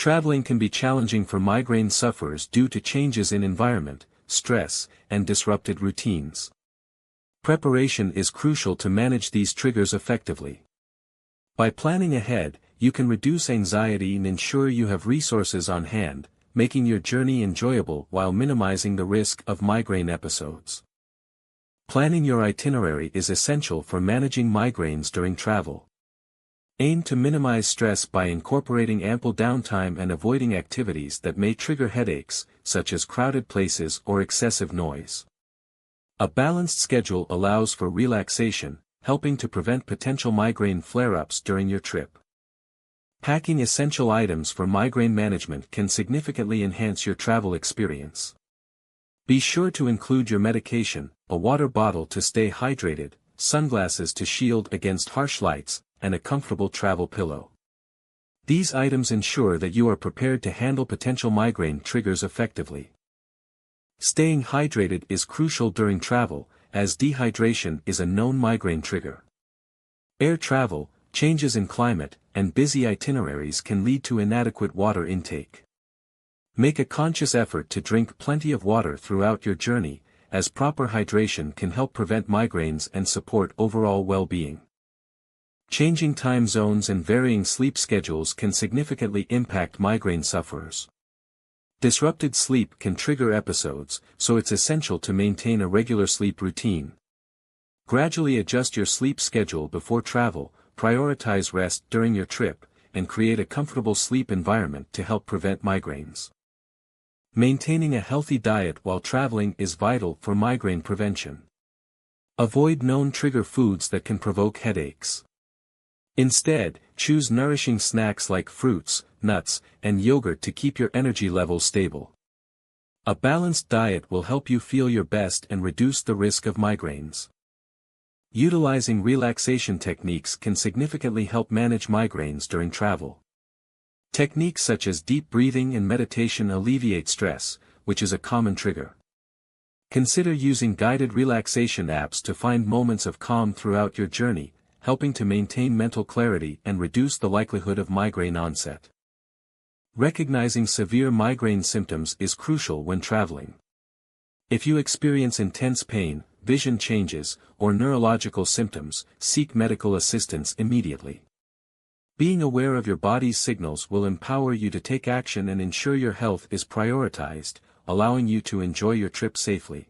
Traveling can be challenging for migraine sufferers due to changes in environment, stress, and disrupted routines. Preparation is crucial to manage these triggers effectively. By planning ahead, you can reduce anxiety and ensure you have resources on hand, making your journey enjoyable while minimizing the risk of migraine episodes. Planning your itinerary is essential for managing migraines during travel. Aim to minimize stress by incorporating ample downtime and avoiding activities that may trigger headaches, such as crowded places or excessive noise. A balanced schedule allows for relaxation, helping to prevent potential migraine flare-ups during your trip. Packing essential items for migraine management can significantly enhance your travel experience. Be sure to include your medication, a water bottle to stay hydrated, sunglasses to shield against harsh lights, and a comfortable travel pillow. These items ensure that you are prepared to handle potential migraine triggers effectively. Staying hydrated is crucial during travel, as dehydration is a known migraine trigger. Air travel, changes in climate, and busy itineraries can lead to inadequate water intake. Make a conscious effort to drink plenty of water throughout your journey, as proper hydration can help prevent migraines and support overall well-being. Changing time zones and varying sleep schedules can significantly impact migraine sufferers. Disrupted sleep can trigger episodes, so it's essential to maintain a regular sleep routine. Gradually adjust your sleep schedule before travel, prioritize rest during your trip, and create a comfortable sleep environment to help prevent migraines. Maintaining a healthy diet while traveling is vital for migraine prevention. Avoid known trigger foods that can provoke headaches. Instead, choose nourishing snacks like fruits, nuts, and yogurt to keep your energy levels stable. A balanced diet will help you feel your best and reduce the risk of migraines. Utilizing relaxation techniques can significantly help manage migraines during travel. Techniques such as deep breathing and meditation alleviate stress, which is a common trigger. Consider using guided relaxation apps to find moments of calm throughout your journey, helping to maintain mental clarity and reduce the likelihood of migraine onset. Recognizing severe migraine symptoms is crucial when traveling. If you experience intense pain, vision changes, or neurological symptoms, seek medical assistance immediately. Being aware of your body's signals will empower you to take action and ensure your health is prioritized, allowing you to enjoy your trip safely.